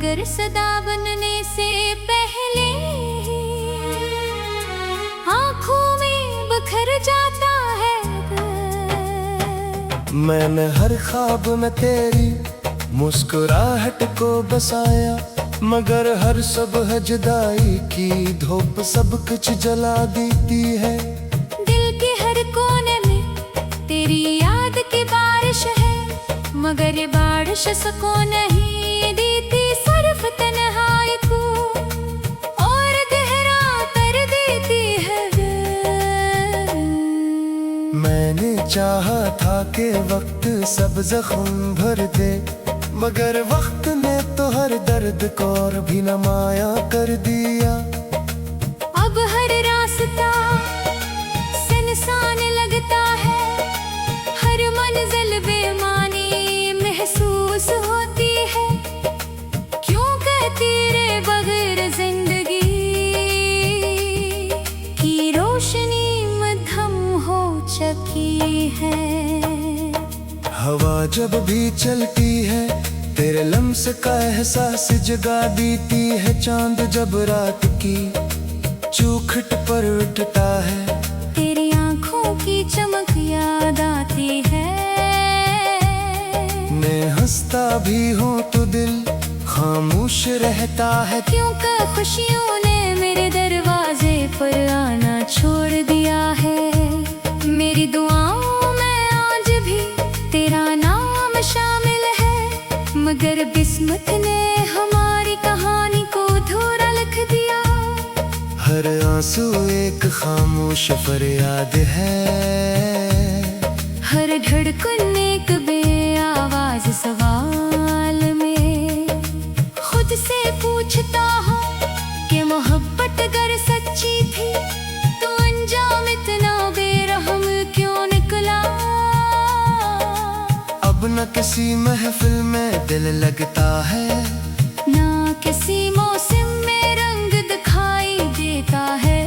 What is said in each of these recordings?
मगर सदा बनने से पहले आँखों में बखर जाता है। मैंने हर ख्वाब में तेरी मुस्कुराहट को बसाया, मगर हर सुबह जुदाई की धूप सब कुछ जला देती है। दिल के हर कोने में तेरी याद की बारिश है, मगर ये बारिश सुकून नहीं देती, सिर्फ तन्हाई को और गहरा कर देती है। मैंने चाहा था कि वक्त सब जख्म भर दे, मगर वक्त ने तो हर दर्द को और भी नमाया कर दिया। अब हर रास्ता सुनसान लगता है, हर मंजिल बेमानी महसूस होती है। क्यों कहती रे बगैर जिंदगी की रोशनी मध्यम हो चुकी है। हवा जब भी चलती है तेरे लम्स का एहसास जगा देती है। चांद जब रात की चौखट पर उठता है, तेरी आँखों की चमक याद आती है। मैं हंसता भी हूँ तो दिल खामोश रहता है। क्योंकि खुशियों ने मेरे दरवाजे पर आना छोड़ दिया है। मेरी दुआओं में आज भी तेरा नाम शामिल है, मगर किस्मत ने हमारी कहानी को अधूरा लिख दिया। हर आंसू एक खामोश फरियाद है, हर धड़कन एक बेआवाज सवाल में। खुद से पूछता हूँ कि मोहब्बत अगर सच्ची थी तो अंजाम इतना बेरहम क्यों निकला। अब न किसी महफिल में दिल लगता है, ना किसी मौसम में रंग दिखाई देता है।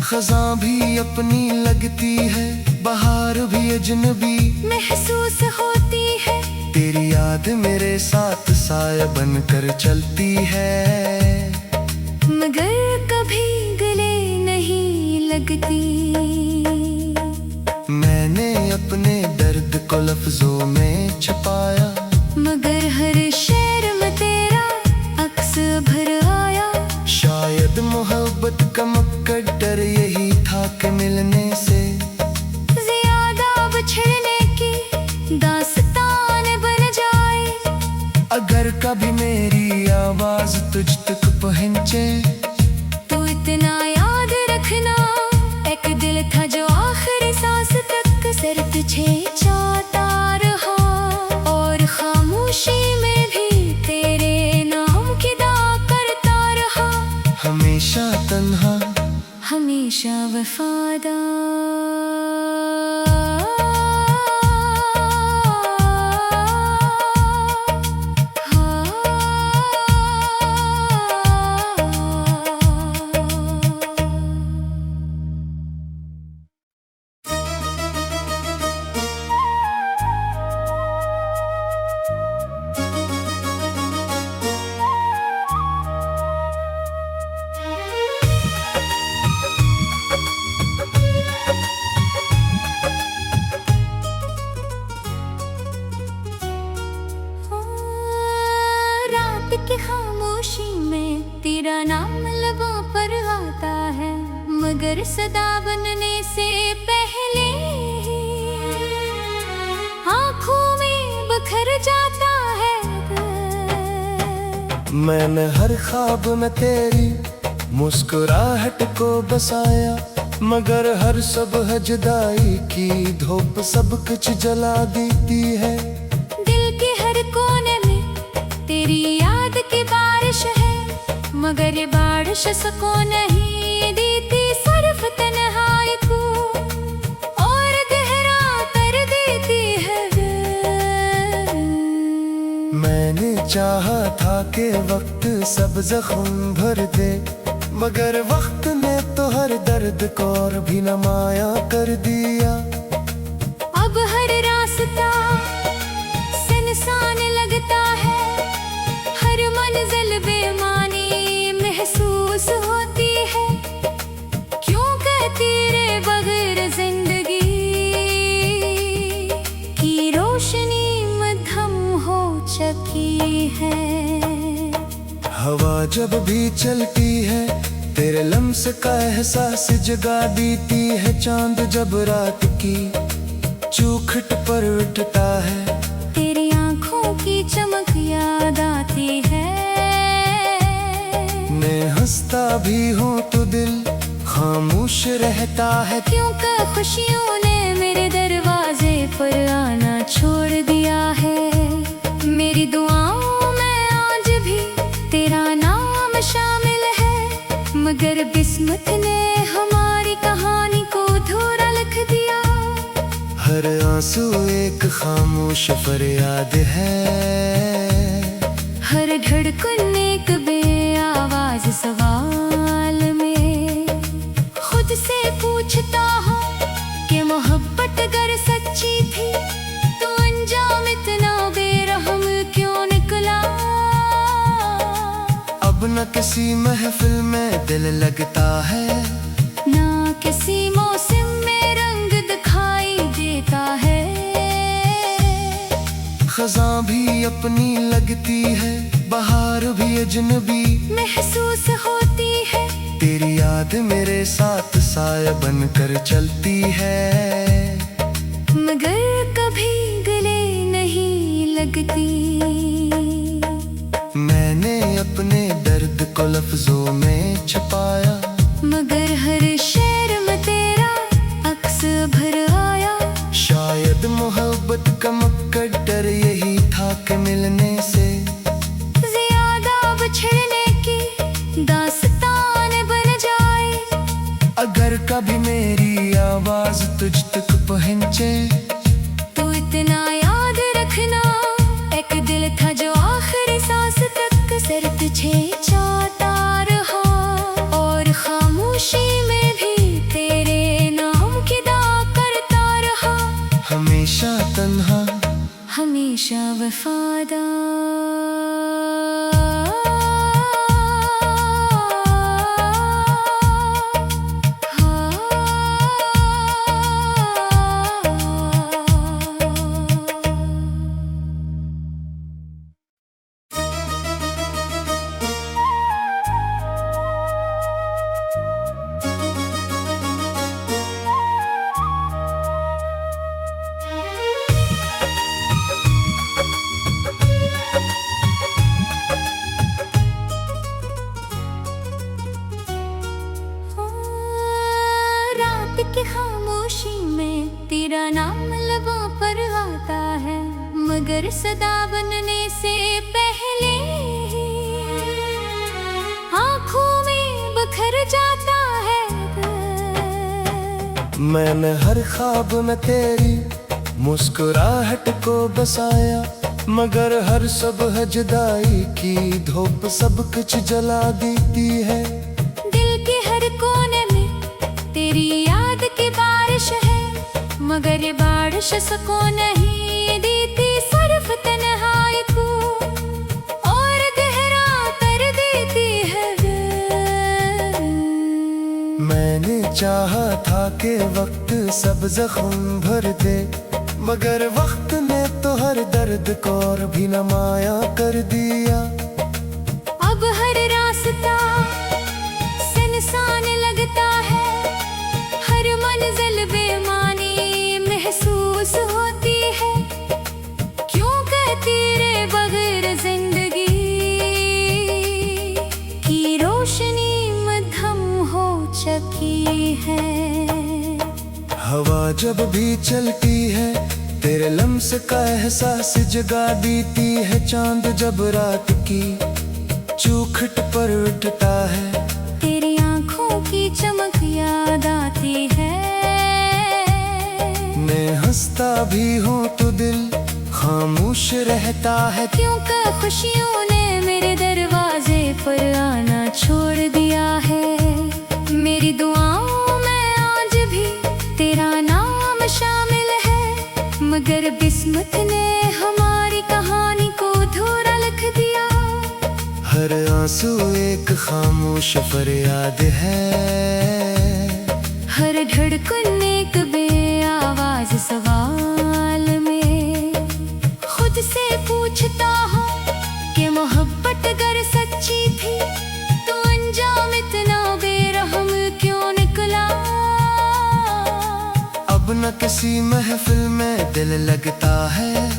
खज़ां भी अपनी लगती है, बहार भी अजनबी महसूस होती है। तेरी याद मेरे साथ साया बनकर चलती है, मगर कभी गले नहीं लगती। मैंने अपने दर्द को लफ्जों में छुपाया, मगर हर शेर में तेरा अक्स भर आया। शायद मोहब्बत का मुकद्दर यही था कि मिलने से ज्यादा बिछड़ने की दास्तान बन जाए। अगर कभी मेरी आवाज तुझ तक पहुंचे तो इतना याद रखना, एक दिल था जो आखिरी सांस तक सिर तुझे चाहता रहा। और खामोशी में भी तेरे नाम की दुआ करता रहा। हमेशा तन्हा हमेशा वफादार। की खामोशी में तेरा नाम लबों पर आता है, मगर सदा बनने से पहले आँखों में बखर जाता है। मैंने हर ख्वाब में तेरी मुस्कुराहट को बसाया, मगर हर सुबह जुदाई की धूप सब कुछ जला देती है। दिल के हर कोने में तेरी याद की बारिश है, मगर ये बारिश सुकून नहीं देती, सिर्फ तन्हाई को और गहरा कर देती है। मैंने चाहा था कि वक्त सब जख्म भर दे, मगर वक्त ने तो हर दर्द को और भी नमाया कर दिया। अब हर रास्ता सुनसान लगता है, मंजिल बेमानी महसूस होती है। क्यों कहती रे बगैर जिंदगी की रोशनी मध्यम हो चुकी है। हवा जब भी चलती है तेरे लम्स का एहसास जगा देती है। चांद जब रात की चौखट पर उठता है तेरी आंखों की चमक याद आती है। मैं हंसता भी हूँ तो दिल खामोश रहता है। क्योंकि खुशियों ने मेरे दरवाजे पर आना छोड़ दिया है। मेरी दुआओं में आज भी तेरा नाम शामिल है। मगर किस्मत ने हमारी कहानी को अधूरा लिख दिया। हर आंसू एक खामोश फरियाद है। हर धड़कन एक बेआवाज सवाल में। खुद से पूछता हूँ कि मोहब्बत अगर सच्ची थी तो अंजाम इतना बेरहम क्यों निकला। अब न किसी महफिल में दिल लगता है, ना किसी मौसम में रंग दिखाई देता है। खज़ां भी अपनी लगती है, बहार भी अजनबी महसूस होती है। तेरी याद मेरे साथ साया बनकर चलती है। मगर कभी गले नहीं लगती। मैंने अपने दर्द को लफ्जों में छुपाया। मगर हर शेर में तेरा अक्स भर आया। शायद मोहब्बत का मुकद्दर यही था कि मिलने से ज्यादा बिछड़ने की दास्तान बन जाए। अगर कभी मेरी आवाज तुझ तक पहुंचे तो इतना याद रखना, एक दिल था जो आखिरी सांस तक सिर तुझे चाहता रहा। और खामोशी में भी तेरे नाम की दुआ करता रहा। हमेशा तन्हा हमेशा वफादार। की खामोशी में तेरा नाम लबों पर आता है। मगर सदा बनने से पहले आँखों में बखर जाता है। मैंने हर ख्वाब में तेरी मुस्कुराहट को बसाया। मगर हर सुबह जुदाई की धूप सब कुछ जला देती है। दिल के हर कोने में तेरी याद की बारिश है। मगर ये बारिश सुकून नहीं देती, सिर्फ तन्हाई को और गहरा कर देती है। मैंने चाहा था कि वक्त सब जख्म भर दे, मगर वक्त ने तो हर दर्द को और भी नमाया कर दिया। अब हर रास्ता सुनसान लगता है। हर मंजिल बेमानी महसूस होती है। क्यों कहती रे बगैर जिंदगी की रोशनी मध्यम हो चुकी है। हवा जब भी चलती है तेरे लम्स का एहसास जगा देती है। चांद जब रात की चौखट पर उठता है तेरी आंखों की चमक याद आती है। मैं हंसता भी हूँ तो दिल खामोश रहता है। क्योंकि खुशियों ने मेरे दरवाजे पर आना छोड़ दिया है। मेरी दुआओं में आज भी तेरा नाम शामिल है। मगर किस्मत ने हमारी कहानी को अधूरा लिख दिया। हर आंसू एक खामोश फरियाद है, हर धड़कन एक बेआवाज सवाल में। खुद से पूछता हूँ कि मोहब्बत अगर सच्ची थी तो अंजाम इतना बेरहम क्यों निकला। अब न किसी महफिल में दिल लगता है,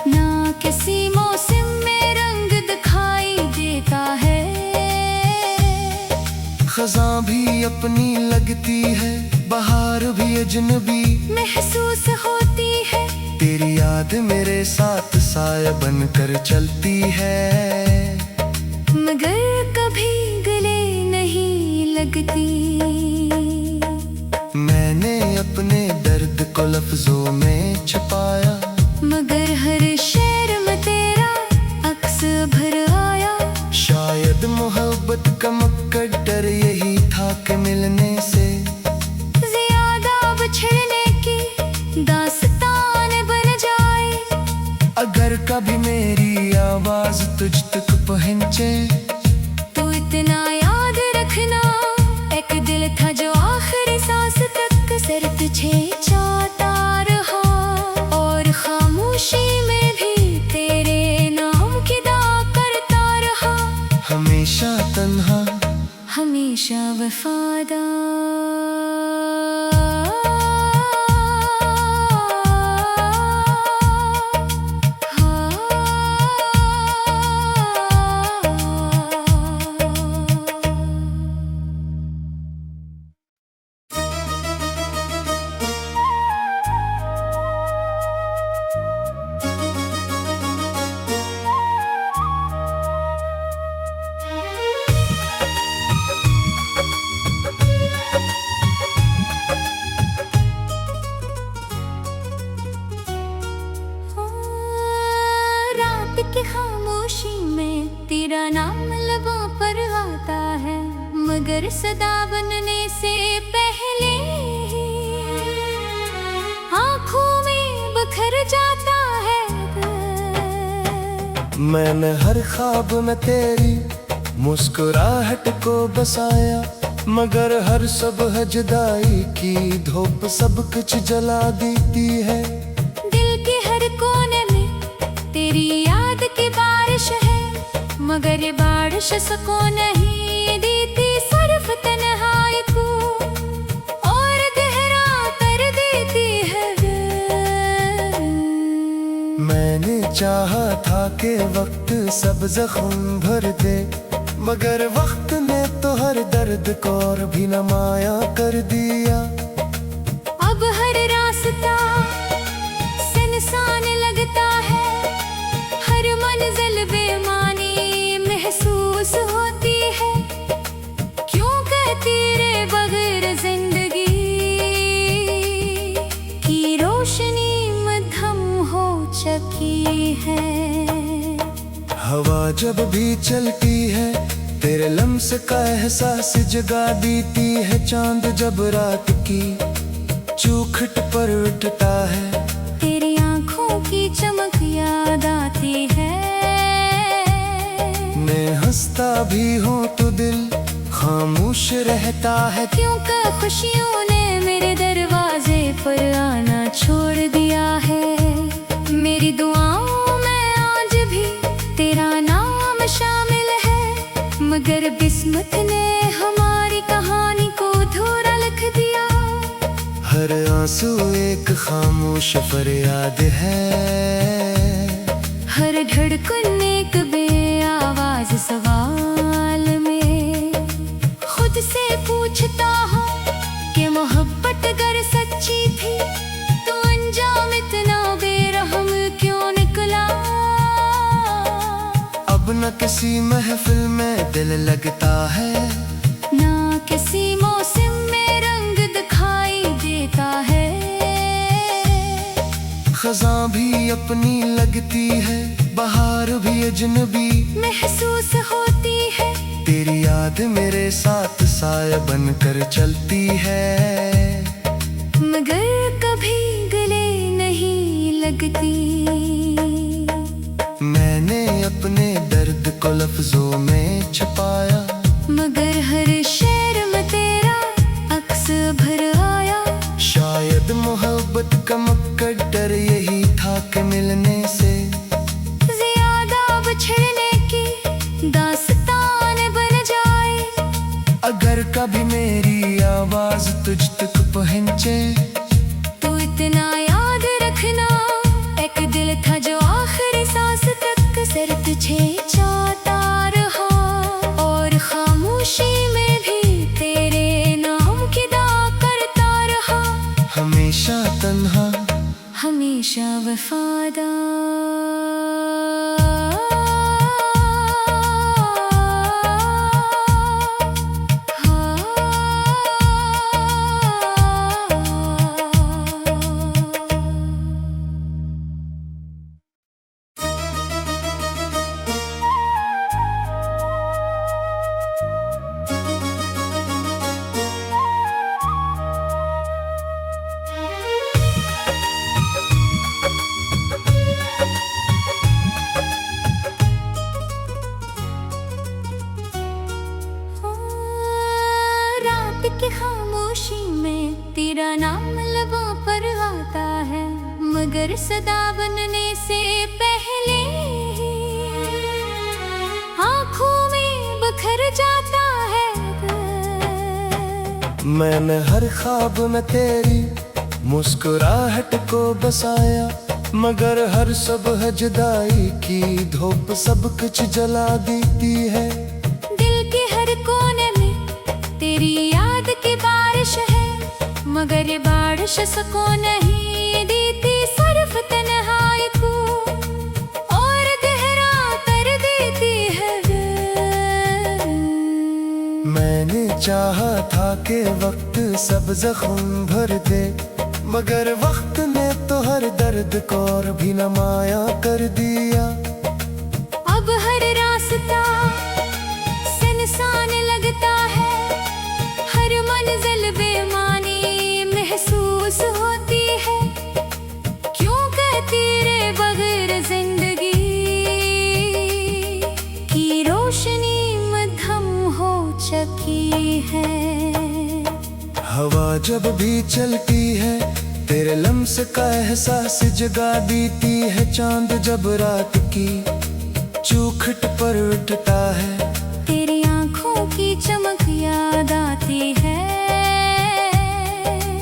ना किसी मौसम में रंग दिखाई देता है। खज़ां भी अपनी लगती है, बहार भी अजनबी महसूस होती है। तेरी याद मेरे साथ साया बनकर चलती है, मगर कभी गले नहीं लगती। मैंने अपने दर्द को लफ्जों में छुपाया, मगर हर शेर में तेरा अक्स भर आया। शायद मोहब्बत का मुकद्दर यही था कि मिलने से ज्यादा बिछड़ने की दास्तान बन जाए। अगर कभी मेरी आवाज तुझ तक पहुंचे तो इतना याद रखना, एक दिल था जो आखिरी सांस तक सिर्फ तुझे चाहता रहा। और खामोशी में भी तेरे नाम की दुआ करता रहा। हमेशा तन्हा हमेशा वफादार। की खामोशी में तेरा नाम लबों पर आता है, मगर सदा बनने से पहले आँखों में बखर जाता है। मैंने हर ख्वाब में तेरी मुस्कुराहट को बसाया, मगर हर सुबह जुदाई की धूप सब कुछ जला देती है। दिल के हर कोने में तेरी याद की बारिश है, मगर ये बारिश सुकून नहीं देती, सिर्फ तन्हाई को और गहरा कर देती है। मैंने चाहा था कि वक्त सब जख्म भर दे, मगर वक्त ने तो हर दर्द को और भी नमाया कर दिया। अब हर रास्ता सुनसान लगता है, हर मंजिल बेमानी महसूस होती है। क्यों कहती रे बगैर जिंदगी की रोशनी मध्यम हो चुकी है। हवा जब भी चलती है तेरे लम्स का एहसास जगा देती है। चांद जब रात की चौखट पर उठता है, तेरी आँखों की चमक याद आती है। मैं हंसता भी हूँ तो दिल खामोश रहता है। क्योंकि खुशियों ने मेरे दरवाजे पर आना छोड़ दिया है। मेरी दुआओं में आज भी तेरा नाम शामिल है, मगर किस्मत ने हमारी कहानी को अधूरा लिख दिया। हर आंसू एक खामोश फरियाद है, हर धड़कन एक बेआवाज सवाल में। खुद से पूछता हूँ कि मोहब्बत अगर सच्ची थी तो अंजाम इतना बेरहम क्यों निकला। अब न किसी महफिल में दिल लगता है, ना किसी मौसम में रंग दिखाई देता है। खज़ां भी अपनी लगती है, बहार भी अजनबी महसूस होती है। तेरी याद मेरे साथ साया बनकर चलती है, मगर कभी गले नहीं लगती। मैंने अपने दर्द को लफ्जों में मगर हर शेर में तेरा अक्स भर आया। शायद मोहब्बत का मुकद्दर यही था कि मिलने से ज्यादा बिछड़ने की दास्तान बन जाए। अगर कभी मेरी आवाज तुझ तक पहुंचे तू इतना याद रखना, एक दिल था जो आखिरी सांस तक सर तुझे चाहता रहा। और खामोशी में भी तेरे नाम की दा करता रहा। हमेशा तन्हा हमेशा वफादार। की खामोशी में तेरा नाम लबों पर आता है, मगर सदा बनने से पहले आँखों में बखर जाता है। मैंने हर ख्वाब में तेरी मुस्कुराहट को बसाया, मगर हर सुबह जुदाई की धूप सब कुछ जला देती है। दिल के हर कोने में तेरी याद की बारिश है, मगर ये बारिश सुकून नहीं देती, सिर्फ तन्हाई को और गहरा कर देती है। मैंने चाहा था कि वक्त सब जख्म भर दे, मगर वक्त ने तो हर दर्द को और भी नमाया कर दिया। अब हर रास्ता सुनसान लगता है, हर मंजिल बेमानी महसूस होती है। क्यों कहती रे बगैर जिंदगी की रोशनी मध्यम हो चुकी है। हवा जब भी चलती है तेरे लम्स का एहसास जगा देती है। चांद जब रात की चौखट पर उठता है, तेरी आंखों की चमक याद आती है।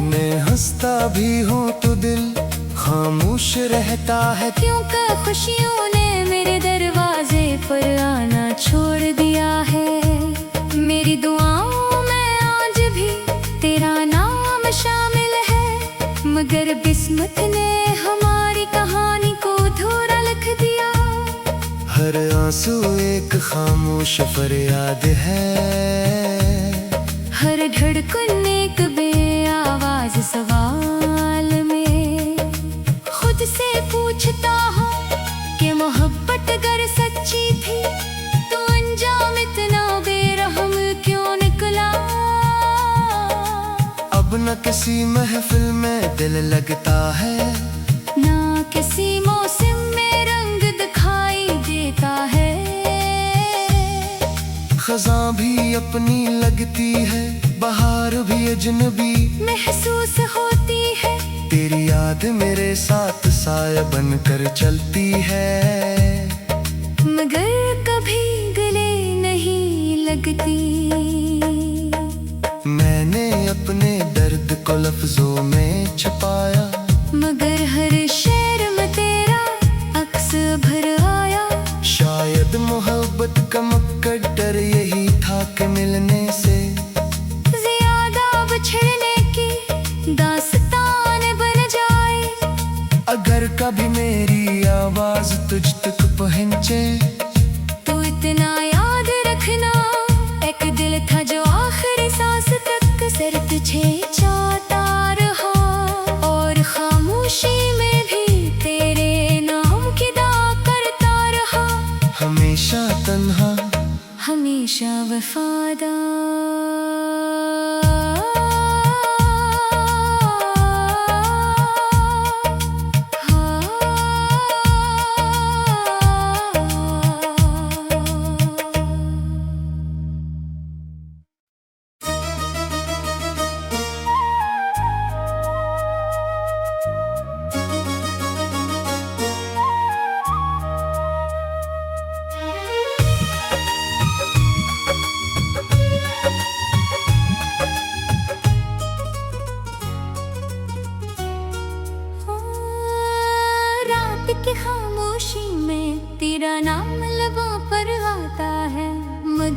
मैं हंसता भी हूँ तो दिल खामोश रहता है। क्योंकि खुशियों ने मेरे दरवाजे पर आना छोड़ दिया है। मेरी दुआओं में आज भी तेरा नाम शामिल है, मगर किस्मत ने हमारी कहानी को अधूरा लिख दिया। हर आंसू एक खामोश फरियाद है, हर धड़कन एक बेआवाज सवाल में। खुद से पूछता हूँ कि मोहब्बत अगर सच्ची थी तो अंजाम इतना बेरहम क्यों निकला। अब न किसी महफिल में दिल लगता है, ना किसी मौसम में रंग दिखाई देता है। खज़ां भी अपनी लगती है, बहार भी अजनबी महसूस होती है। तेरी याद मेरे साथ साया बनकर चलती है, मगर कभी गले नहीं लगती। मैंने अपने दर्द को लफ्जों में छुपाया, मगर हर शेर में तेरा अक्स भर आया। शायद मोहब्बत का मुकद्दर यही था कि मिलने से ज्यादा बिछड़ने की दास्तान बन जाए। अगर कभी मेरी आवाज तुझ तक पहुंचे तू इतना याद रखना, एक दिल था जो आखिरी सांस तक सर तुझे चाहता रहा। और खामोशी में भी तेरे नाम की दा करता रहा। हमेशा तन्हा हमेशा वफादार।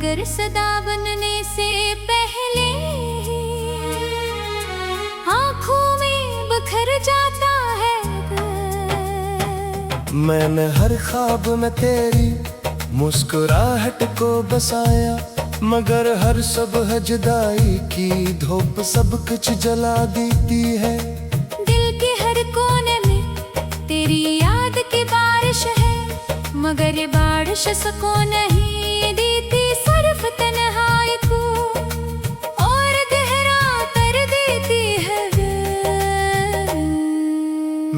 मगर सदा बनने से पहले आँखों में बखर जाता है दिल। मैंने हर ख्वाब में तेरी मुस्कुराहट को बसाया, मगर हर सुबह जुदाई की धूप सब कुछ जला देती है। दिल के हर कोने में तेरी याद की बारिश है, मगर ये बारिश सुकून नहीं देती, सिर्फ तन्हाई को और गहरा कर देती है दिल।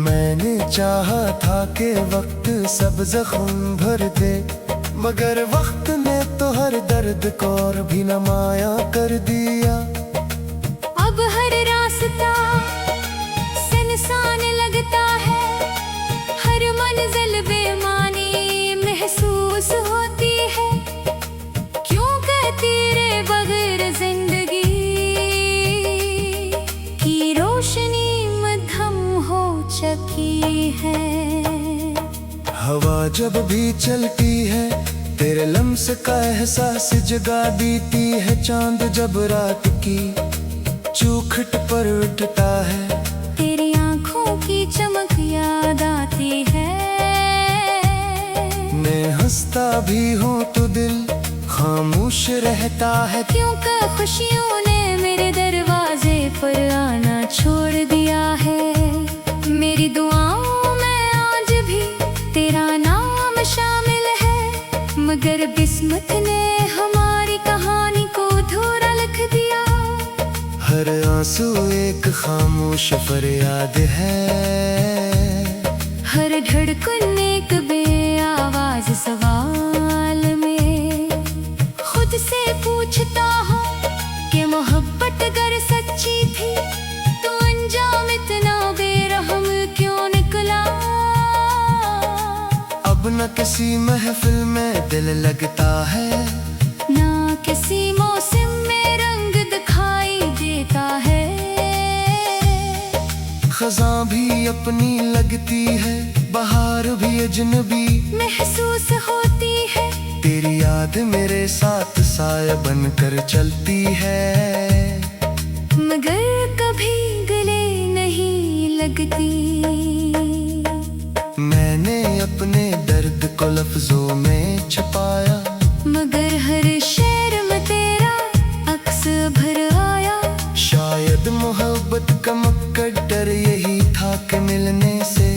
मैंने चाहा था कि वक्त सब जख्म भर दे, मगर वक्त ने तो हर दर्द को और भी नमाया कर दिया। अब हर रास्ता सुनसान लगता है, हर मंजिल बेमानी महसूस होती है। क्यों कहती रे बगैर जिंदगी की रोशनी मध्यम हो चुकी है। हवा जब भी चलती है तेरे लम्स का एहसास जगा देती है। चांद जब रात की चौखट पर उठता है, तेरी आंखों की चमक याद आती है। मैं हंसता भी हूँ तो दिल खामोश रहता है। क्योंकि खुशियों ने मेरे दरवाजे पर आना छोड़ दिया है। मेरी दुआओं में आज भी तेरा नाम शामिल है, मगर किस्मत ने हमारी कहानी को अधूरा लिख दिया। हर आंसू एक खामोश फरियाद है, हर धड़कन एक बेआवाज सवाल में। खुद से पूछता हूँ कि मोहब्बत अगर सच्ची थी तो अंजाम इतना बेरहम क्यों निकला। अब न किसी महफिल में दिल लगता है, ना किसी मौसम में रंग दिखाई देता है। खज़ां भी अपनी लगती है, बहार भी अजनबी महसूस होती है। तेरी याद मेरे साथ साया बनकर चलती है, मगर कभी गले नहीं लगती। मैंने अपने दर्द को लफ्जों में छुपाया, मगर हर शेर में तेरा अक्स भर आया। शायद मोहब्बत का मुकद्दर यही था कि मिलने से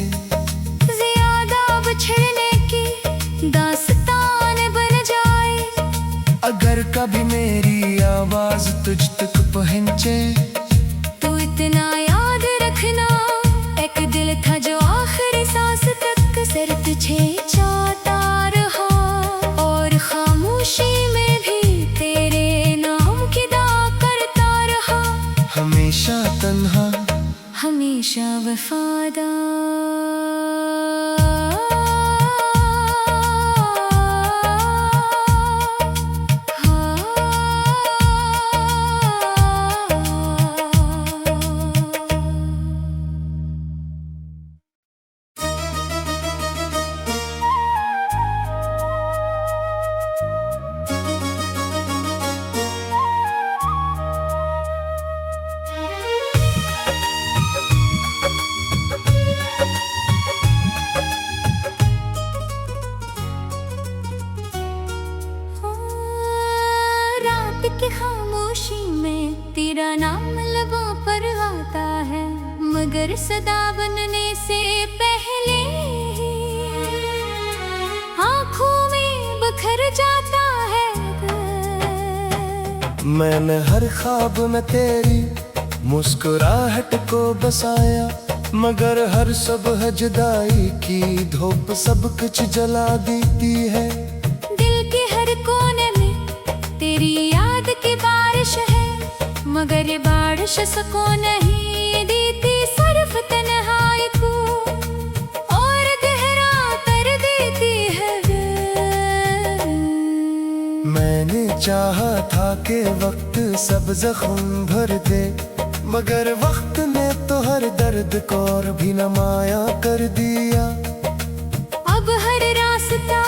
ज्यादा बिछड़ने की दास्तान बन जाए। अगर कभी मेरी आवाज तुझ तक पहुंचे तो इतना याद रखना, एक दिल था जो आखिरी सांस तक सिर्फ तुझे चाहता रहा। और खामोशी में भी तेरे नाम की दुआ करता रहा। हमेशा तन्हा हमेशा वफादार। की खामोशी में तेरा नाम लबों पर आता है, मगर सदा बनने से पहले आँखों में बखर जाता है दिल। मैंने हर ख्वाब में तेरी मुस्कुराहट को बसाया, मगर हर सुबह जुदाई की धूप सब कुछ जला देती है। दिल के हर कोने में तेरी याद की बारिश है, मगर ये बारिश सुकून नहीं देती, सिर्फ तन्हाई को और गहरा कर देती है दिल। मैंने चाहा था कि वक्त सब जख्म भर दे, मगर वक्त ने तो हर दर्द को और भी नमाया कर दिया। अब हर रास्ता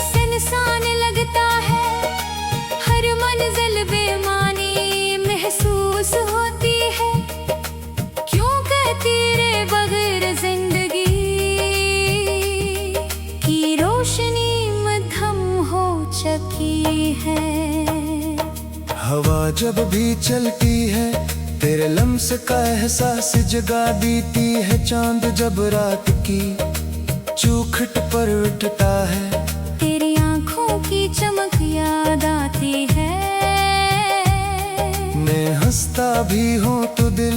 सुनसान लगता है, है। हवा जब भी चलती है तेरे लम्स का एहसास जगा देती है। चांद जब रात की चौखट पर उठता है तेरी आंखों की चमक याद आती है। मैं हंसता भी हूँ तो दिल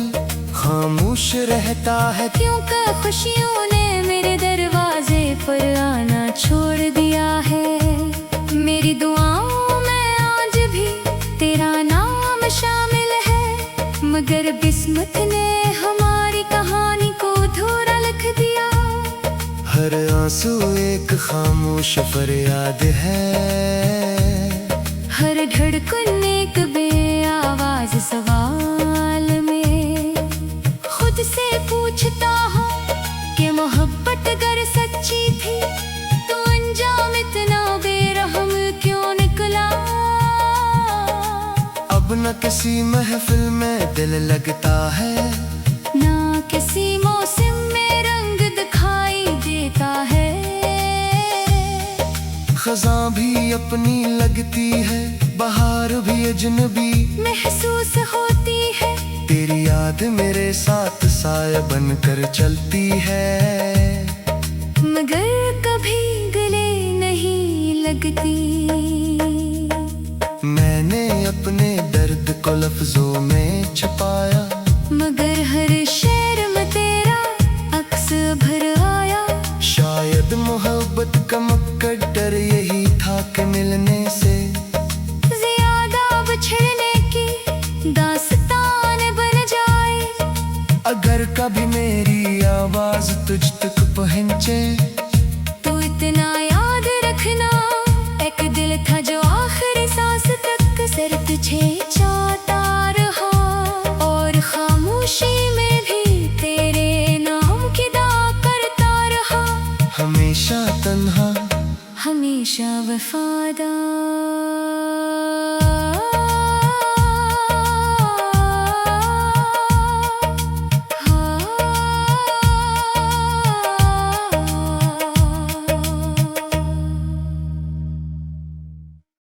खामोश रहता है। क्योंकि खुशियों ने मेरे दरवाजे पर आना छोड़ दिया है। मेरी दुआओं में आज भी तेरा नाम शामिल है। मगर किस्मत ने हमारी कहानी को अधूरा लिख दिया। हर आंसू एक खामोश फरियाद है। हर धड़कन एक बेआवाज सवाल में। खुद से पूछता हूँ कि मोहब्बत अगर सच्ची थी तो अंजाम इतना बेरहम क्यों निकला। अब न किसी महफिल में दिल लगता है, ना किसी मौसम में रंग दिखाई देता है। खज़ां भी अपनी लगती है, बहार भी अजनबी महसूस होती है। तेरी याद मेरे साथ साया बनकर चलती है। मगर कभी गले नहीं लगती। मैंने अपने दर्द को लफ्जों में छुपाया, मगर हर शेर में तेरा अक्स भर आया। शायद मोहब्बत का मुकद्दर यही था कि मिलने से ज्यादा बिछड़ने की दास्तान बन जाए। अगर कभी मेरी आवाज तुझ तक पहुंचे तू इतना याद रखना, एक दिल था जो आखिरी सांस तक सर तुझे चाहता रहा। और खामोशी में भी तेरे नाम की दा करता रहा। हमेशा तन्हा हमेशा वफादार।